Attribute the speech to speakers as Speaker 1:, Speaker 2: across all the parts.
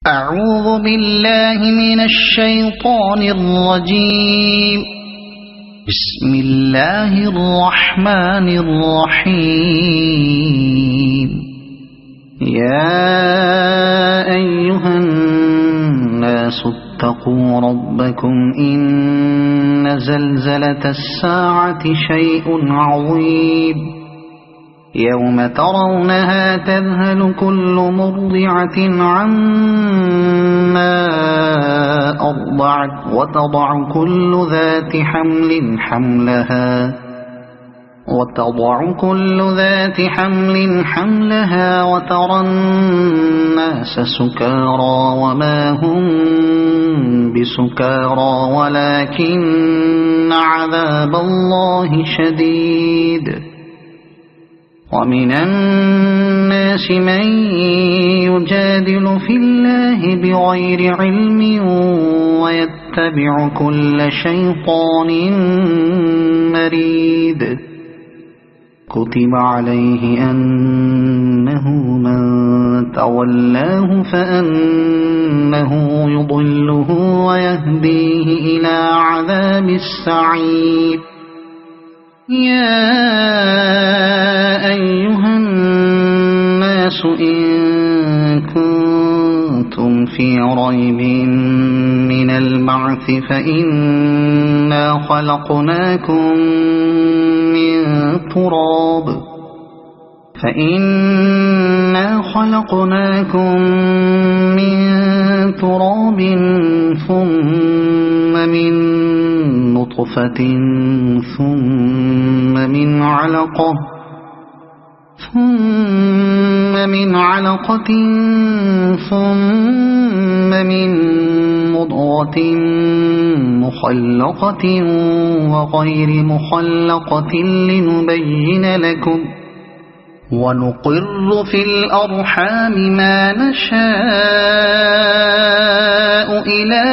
Speaker 1: أعوذ بالله من الشيطان الرجيم. بسم الله الرحمن الرحيم. يا أيها الناس اتقوا ربكم إن زلزلة الساعة شيء عظيم. يوم ترونها تذهل كل مرضعة عما أرضعت وتضع كل ذات حمل حملها وترى الناس سكارى وما هم بسكارى ولكن عذاب الله شديد. ومن الناس من يجادل في الله بغير علم ويتبع كل شيطان مريد. كتب عليه أنه من تولاه فأنه يضله ويهديه إلى عذاب السعير. يا أيها الناس إن كنتم في ريب من البعث فإنا خلقناكم من تراب ثم من نطفة ثم من علقة ثم من مضغة مخلقة وغير مخلقة لنبين لكم. ونقر في الأرحام ما نشاء إلى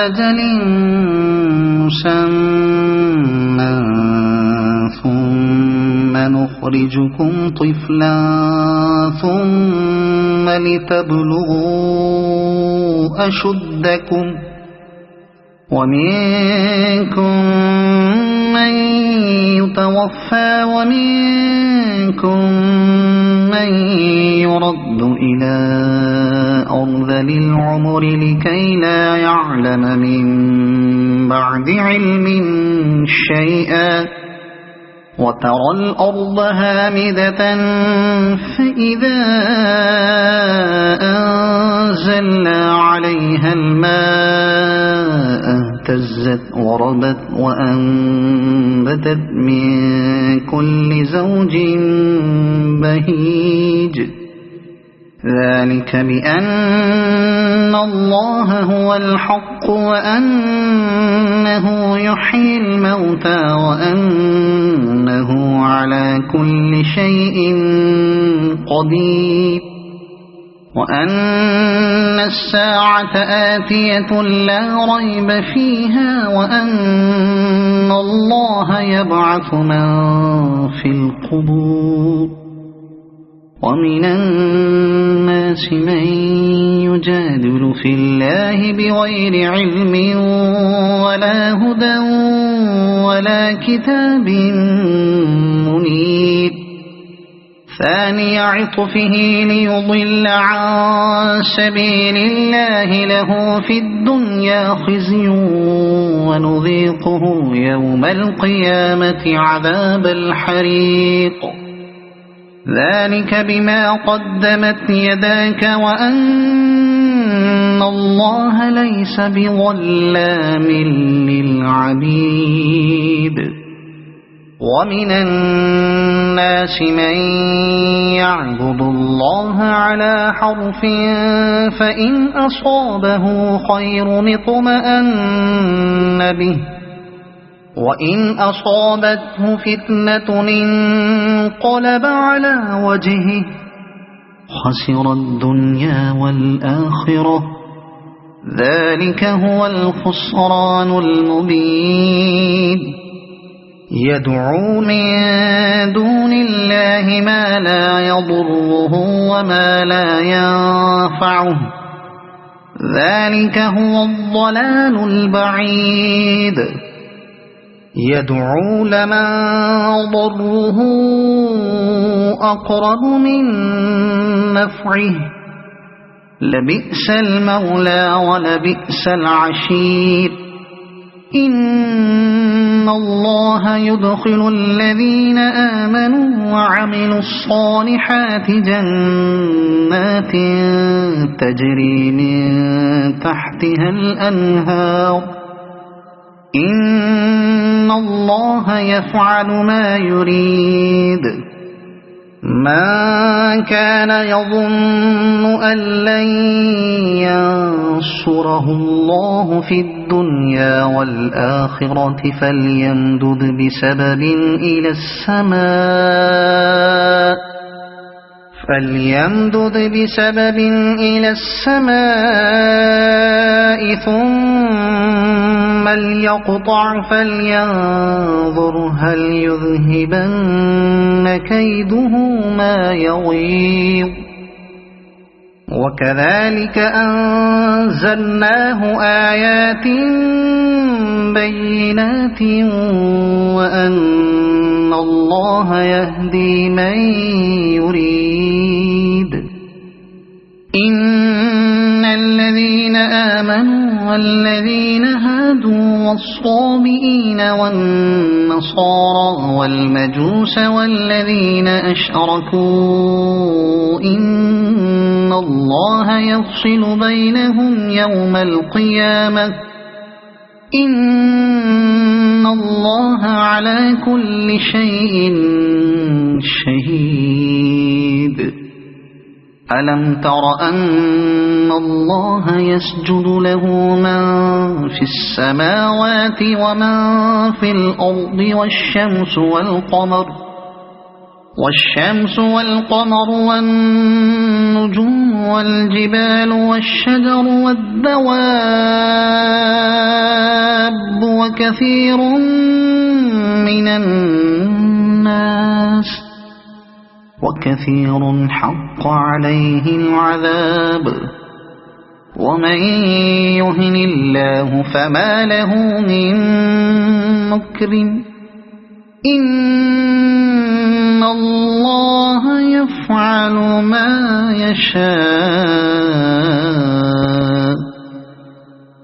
Speaker 1: أجل مسمى ثم نخرجكم طفلا ثم لتبلغوا أشدكم. ومنكم من يتوفى ومنكم من يرد إلى أرذل العمر لكي لا يعلم من بعد علم شيئا. وترى الأرض هامدة فإذا أنزلنا عليها الماء اهتزت وربت وأنبتت من كل زوج بهيج. ذلك بأن الله هو الحق وأنه يحيي الموتى وأنه على كل شيء قدير. وأن الساعة آتية لا ريب فيها وأن الله يبعث من في القبور. ومن الناس من يجادل في الله بغير علم ولا هدى ولا كتاب منير. ثاني عطفه ليضل عن سبيل الله له في الدنيا خزي ونذيقه يوم القيامة عذاب الحريق. ذلك بما قدمت يداك وأن الله ليس بظلام للعبيد. ومن الناس من يعبد الله على حرف فإن أصابه خير اطمأن به وإن أصابته فتنة انقلب على وجهه خسر الدنيا والآخرة. ذلك هو الخسران المبين. يدعو من دون الله ما لا يضره وما لا ينفعه ذلك هو الضلال البعيد يدعو لمن ضره أقرب من نفعه لبئس المولى ولبئس العشير إن الله يدخل الذين آمنوا وعملوا الصالحات جنات تجري من تحتها الأنهار إن الله يفعل ما يريد من كان يظن أن لن ينصره الله في الدنيا والآخرة فليمدد بسبب إلى السماء ثم ليقطع فلينظر هل يذهبن كيده ما يغيظ وكذلك أنزلناه آيات بينات وأن الله يهدي من يريد إن الذين آمنوا والذين هادوا والصابئين والنصارى والمجوس والذين أشركوا إن الله يفصل بينهم يوم القيامة إن الله على كل شيء شهيد ألم تر أن الله يسجد له من في السماوات ومن في الأرض والشمس والقمر والنجوم والجبال والشجر والدواب وكثير من الناس وكثير حق عليه العذاب ومن يهن الله فما له من مكرم إن الله يفعل ما يشاء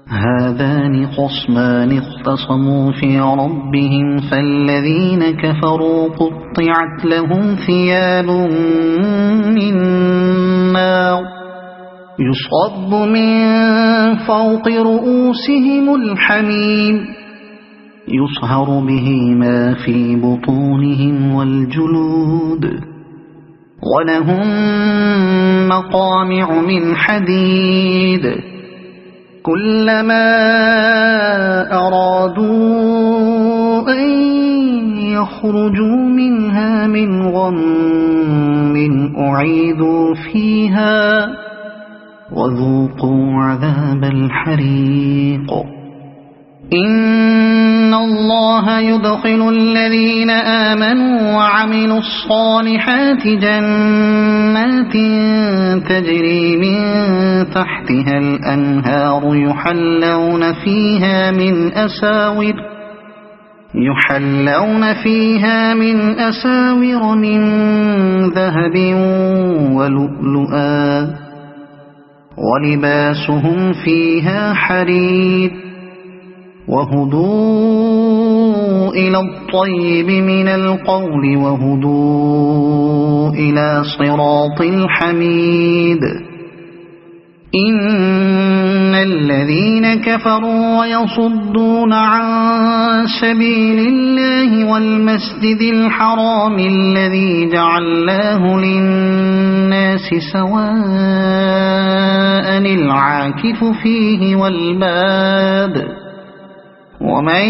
Speaker 1: هذان خصمان اختصموا في ربهم فالذين كفروا قطعت لهم ثياب من نار يصب من فوق رؤوسهم الحميم يصهر به ما في بطونهم والجلود ولهم مقامع من حديد كلما أرادوا أن يخرجوا منها من غم أعيدوا فيها وذوقوا عذاب الحريق إن الله يدخل الذين آمنوا وعملوا الصالحات جنات تجري من تحتها الأنهار يحلون فيها من أساور من ذهب ولؤلؤا ولباسهم فيها حرير وهدوا إلى الطيب من القول وهدوا إلى صراط الحميد إن الذين كفروا ويصدون عن سبيل الله والمسجد الحرام الذي جعلناه للناس سواء العاكف فيه والباد ومن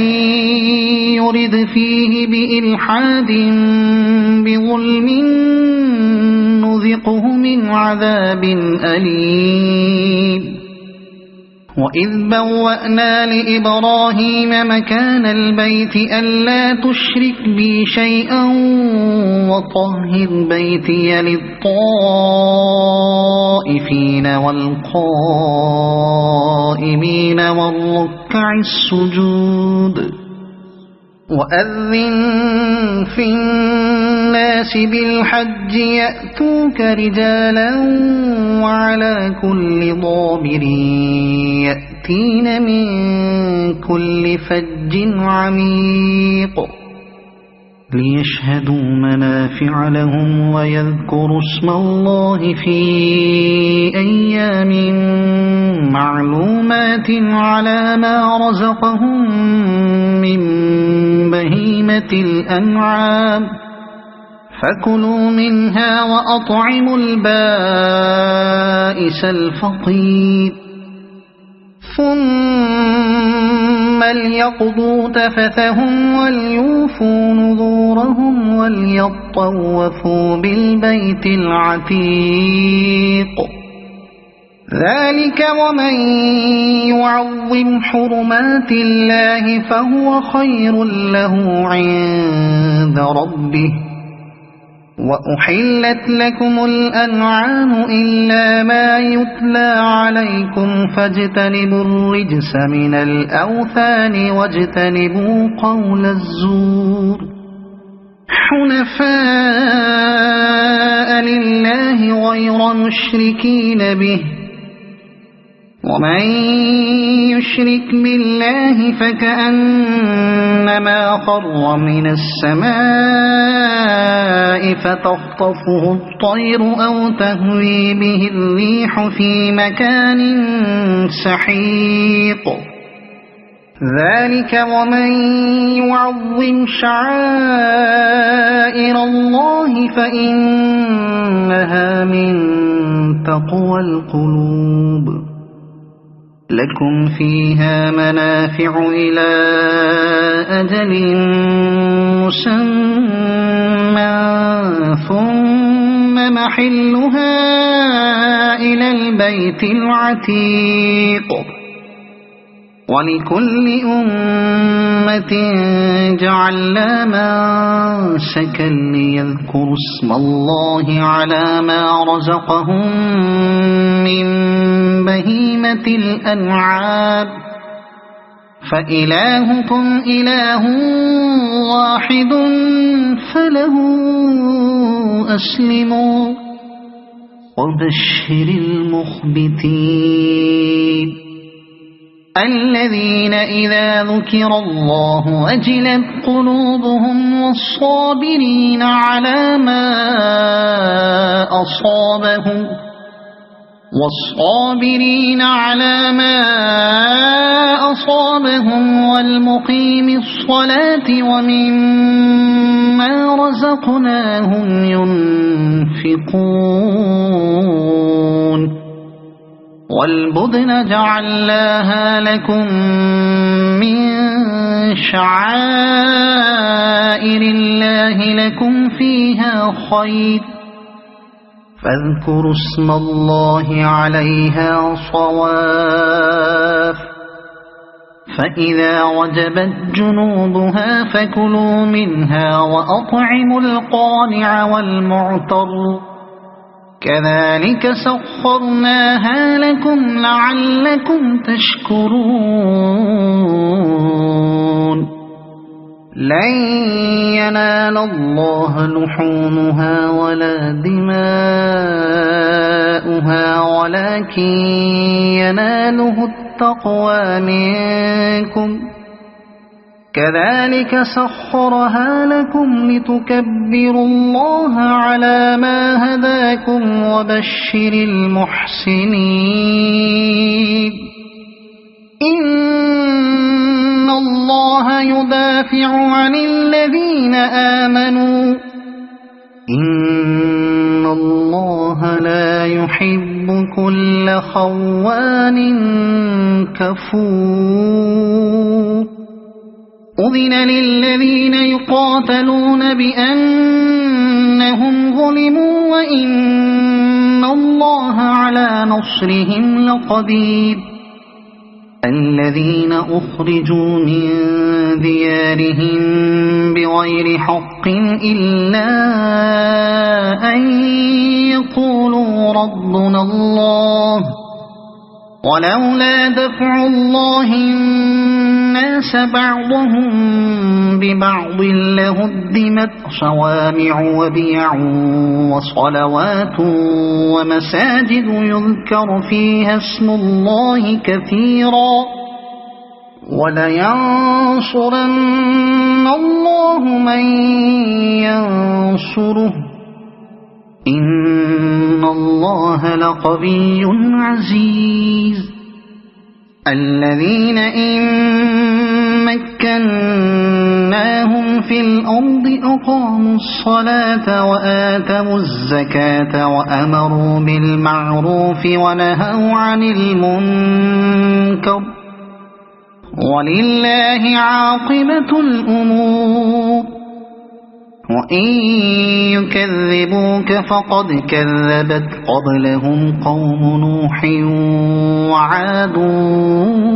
Speaker 1: يرد فيه بإلحاد بظلم نذقه من عذاب أليم وإذ بوأنا لإبراهيم مكان البيت ألا تشرك بي شيئا وطهر بيتي للطائفين والقائمين والركع السجود وأذن في الناس بالحج يأتوك رجالا وعلى كل ضامر يأتين من كل فج عميق ليشهدوا منافع لهم ويذكروا اسم الله في أيام معلومات على ما رزقهم من بهيمة الأنعام فكلوا منها وأطعموا البائس الفقير ثم ليقضوا تفثهم وليوفوا نذورهم وليطوفوا بالبيت العتيق ذلك ومن يعظم حرمات الله فهو خير له عند ربه وأحلت لكم الأنعام إلا ما يتلى عليكم فاجتنبوا الرجس من الأوثان واجتنبوا قول الزور حنفاء لله غير مشركين به ومن يشرك بالله فكأنما خر من السماء فتخطفه الطير أو تهوي به الريح في مكان سحيق ذلك ومن يعظم شعائر الله فإنها من تقوى القلوب لكم فيها منافع إلى أجل مسمى ثم محلها إلى البيت العتيق ولكل أمة جعلنا منسكا ليذكروا اسم الله على ما رزقهم من بهيمة الأنعام فإلهكم إله واحد فله أسلموا وبشر المخبتين الذين إذا ذكر الله وجلت قلوبهم والصابرين على ما أصابهم والمقيم الصلاة ومما رزقناهم ينفقون والبدن جعلناها لكم من شعائر الله لكم فيها خير فاذكروا اسم الله عليها صواف فإذا وجبت جنوبها فكلوا منها وأطعموا القانع والمعتر كذلك سخرناها لكم لعلكم تشكرون لن ينال الله لحومها ولا دماؤها ولكن يناله التقوى منكم كذلك سخرها لكم لتكبروا الله على ما هداكم وبشر المحسنين إن الله يدافع عن الذين آمنوا إن الله لا يحب كل خوان كفور أذن للذين يقاتلون بأنهم ظلموا وإن الله على نصرهم لقدير الذين أخرجوا من ديارهم بغير حق إلا أن يقولوا ربنا الله ولولا دفع الله الناس بعضهم ببعض لهدمت صوامع وبيع وصلوات ومساجد يذكر فيها اسم الله كثيرا ولينصرن الله من ينصره إن الله لقوي عزيز الذين إن مكناهم في الأرض أقاموا الصلاة وآتوا الزكاة وأمروا بالمعروف ونهوا عن المنكر ولله عاقبة الأمور وإن يكذبوك فقد كذبت قبلهم قوم نوح وعاد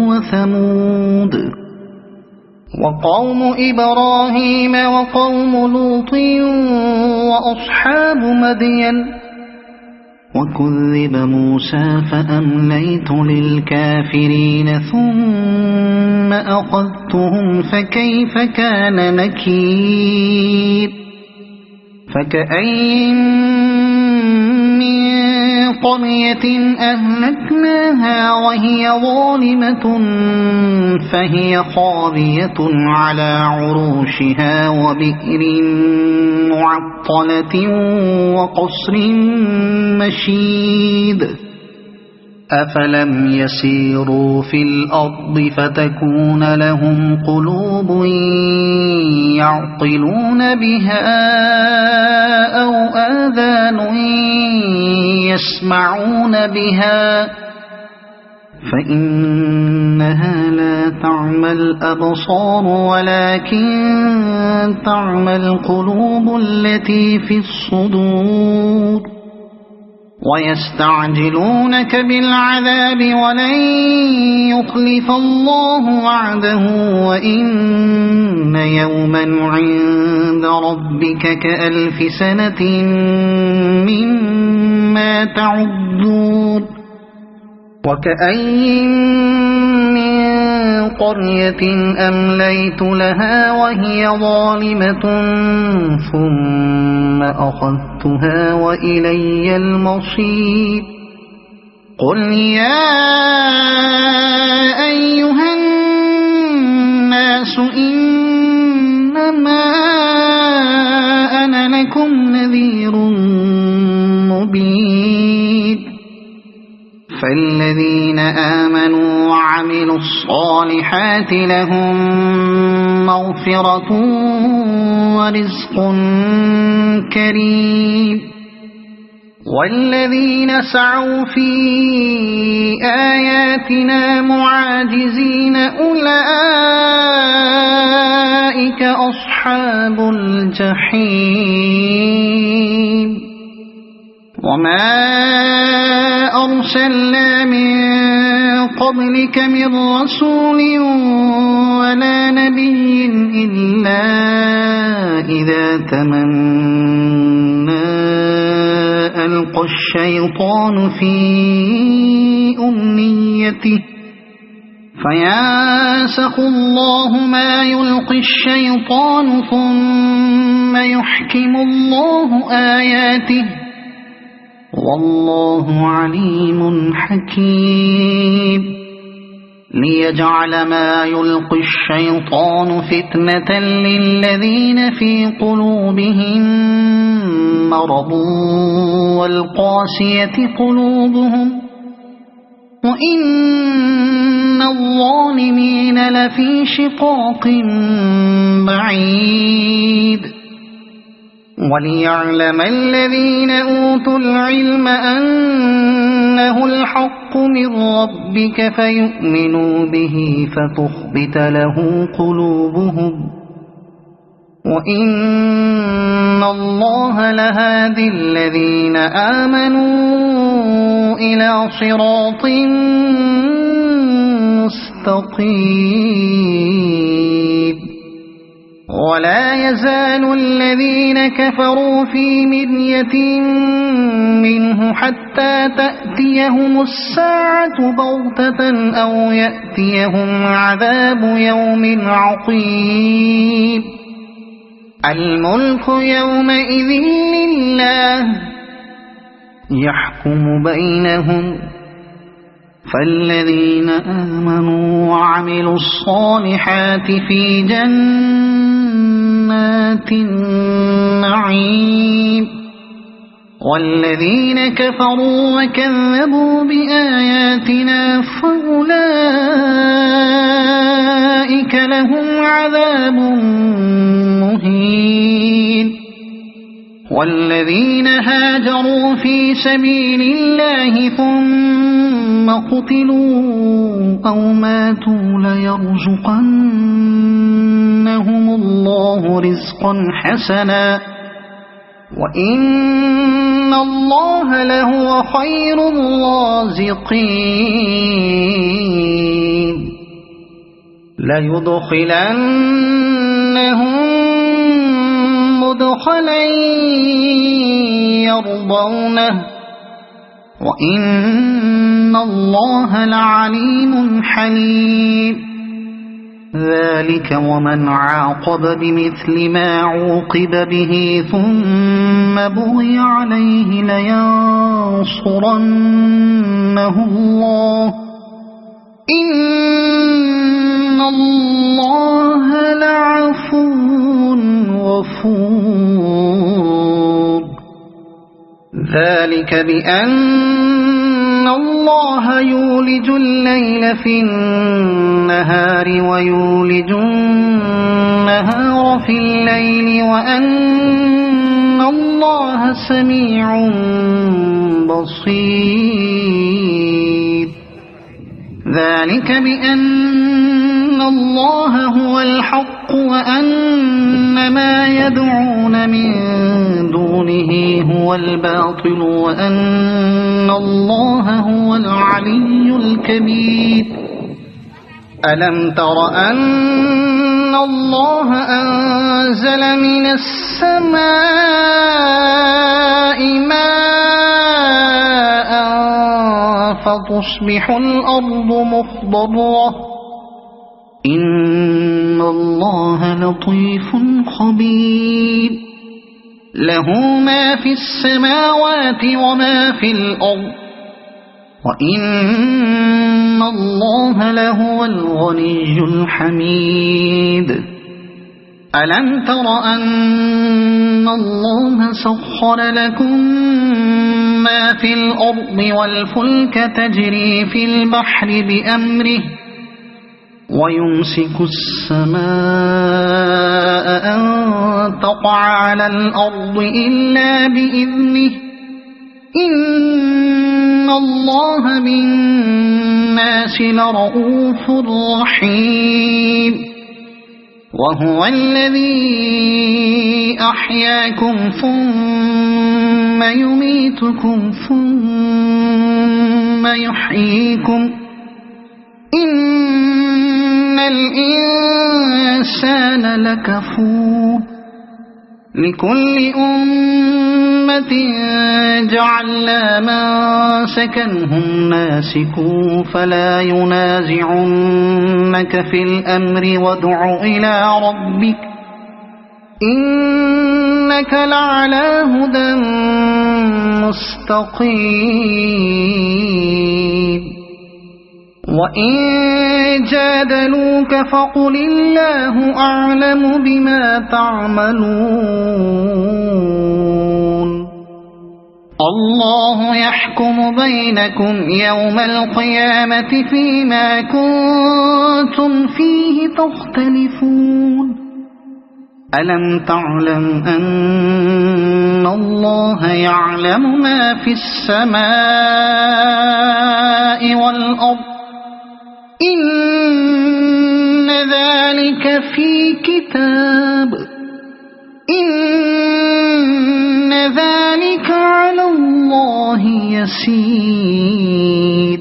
Speaker 1: وثمود وقوم إبراهيم وقوم لوط وأصحاب مدين وكذب موسى فأمليت للكافرين ثم أخذتهم فكيف كان نكير فكأين من قرية أهلكناها وهي ظالمة فهي خاوية على عروشها وبئر معطلة وقصر مشيد أفلم يسيروا في الأرض فتكون لهم قلوب يعقلون بها أو آذان يسمعون بها فإنها لا تعمى الأبصار ولكن تعمى القلوب التي في الصدور ويستعجلونك بالعذاب ولن يخلف الله وعده وإن يوما عند ربك كألف سنة مما تعدون وكأين من قرية أمليت لها وهي ظالمة ثم أخذتها وإلي المصير قل يا أيها الناس إنما أنا لكم نذير مبين فالذين آمنوا وعملوا الصالحات لهم مغفرة ورزق كريم والذين سعوا في آياتنا معاجزين أولئك أصحاب الجحيم وما أرسلنا من قبلك من رسول ولا نبي إلا إذا تمنى ألقى الشيطان في أمنيته فينسخ الله ما يلقي الشيطان ثم يحكم الله آياته والله عليم حكيم ليجعل ما يلقي الشيطان فتنة للذين في قلوبهم مرض والقاسية قلوبهم وإن الظالمين لفي شقاق بعيد وليعلم الذين أوتوا العلم أنه الحق من ربك فيؤمنوا به فتخبت له قلوبهم وإن الله لهادي الذين آمنوا إلى صراط مستقيم ولا يزال الذين كفروا في مرية منه حتى تأتيهم الساعة بغتة أو يأتيهم عذاب يوم عقيم الملك يومئذ لله يحكم بينهم فالذين آمنوا وعملوا الصالحات في جنات النعيم والذين كفروا وكذبوا بآياتنا فأولئك لهم عذاب مهين والذين هاجروا في سبيل الله ثم قتلوا أو ماتوا ليرزقنهم الله رزقا حسنا وإن الله لهو خير الرازقين ليدخلنهم مدخلا يرضونه وإن الله لعليم حليم ذلك ومن عاقب بمثل ما عوقب به ثم بغي عليه لينصرنه الله إن الله لعفو غفور ذلك بأن الله يولج الليل في النهار ويولج النهار في الليل وأن الله سميع بصير ذلك بأن الله هو الحق وأن ما يدعون من دونه هو الباطل وأن الله هو العلي الكبير ألم تر أن الله أنزل من السماء ماء فتصبح الأرض مخضرة إن الله لطيف خبير له ما في السماوات وما في الأرض وإن الله لهو الغني الحميد ألم تر أن الله سخر لكم ما في الأرض والفلك تجري في البحر بأمره ويمسك السماء أن تقع على الأرض إلا بإذنه إن الله بالناس لرؤوف رحيم وهو الذي أحياكم ثم يميتكم ثم يحييكم إن الإنسان لكفور لكل أمة جعلنا منسكنهم ناسكوا فلا ينازعنك في الأمر وادع إلى ربك إنك لعلى هدى مستقيم وإن جادلوك فقل الله أعلم بما تعملون الله يحكم بينكم يوم القيامة فيما كنتم فيه تختلفون ألم تعلم أن الله يعلم ما في السماء والأرض إن ذلك في كتاب إن ذلك على الله يسير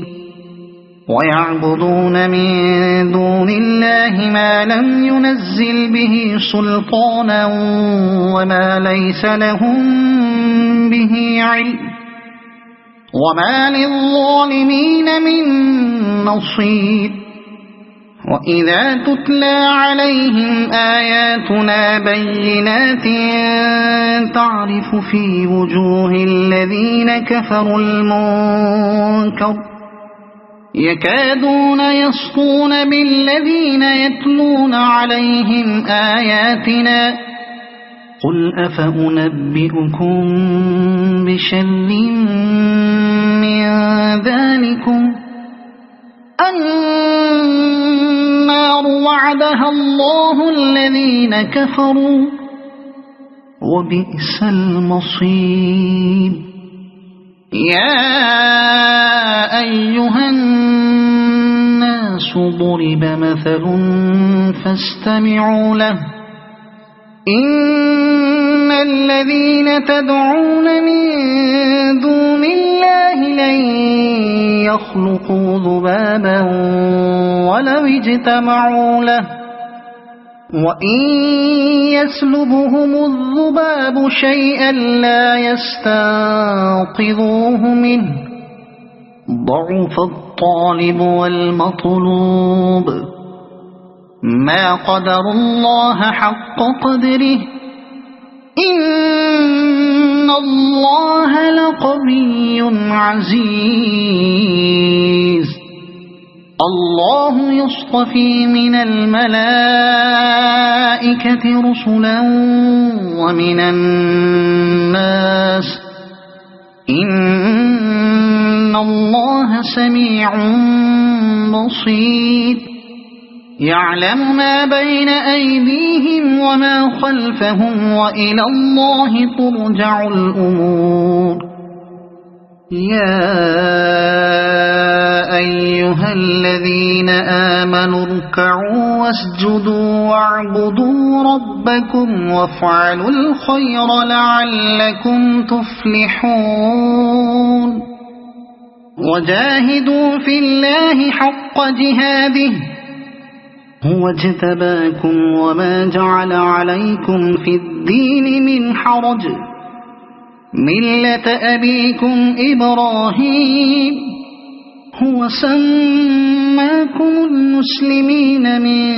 Speaker 1: ويعبدون من دون الله ما لم ينزل به سلطانا وما ليس لهم به علم وما للظالمين من نصير وإذا تتلى عليهم آياتنا بينات تعرف في وجوه الذين كفروا المنكر يكادون يسطون بالذين يتلون عليهم آياتنا قل أفأنبئكم بشر من ذلكم النار وعدها الله الذين كفروا وبئس المصير يا أيها الناس ضرب مثل فاستمعوا له إن الذين تدعون من دون الله لن يخلقوا ذبابا ولو اجتمعوا له وإن يسلبهم الذباب شيئا لا يستنقذوه منه ضعف الطالب والمطلوب ما قدروا الله حق قدره إن الله لقوي عزيز الله يصطفي من الملائكة رسلا ومن الناس إن الله سميع بصير يعلم ما بين أيديهم وما خلفهم وإلى الله ترجع الأمور يا أيها الذين آمنوا اركعوا واسجدوا واعبدوا ربكم وافعلوا الخير لعلكم تفلحون وجاهدوا في الله حق جهاده هو اجتباكم وما جعل عليكم في الدين من حرج ملة أبيكم إبراهيم هو سماكم المسلمين من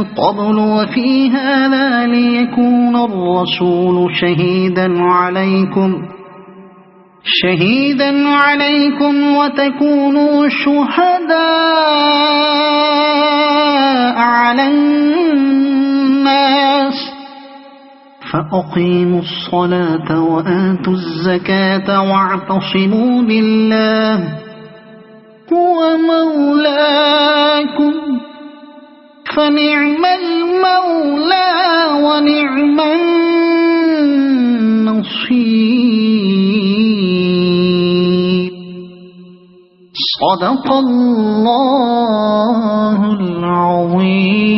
Speaker 1: قبل وفي هذا ليكون الرسول شهيدا عليكم وتكونوا شهداء على الناس فأقيموا الصلاة وآتوا الزكاة واعتصموا بالله هو مولاكم فنعم المولى ونعم النصير صدق الله العظيم.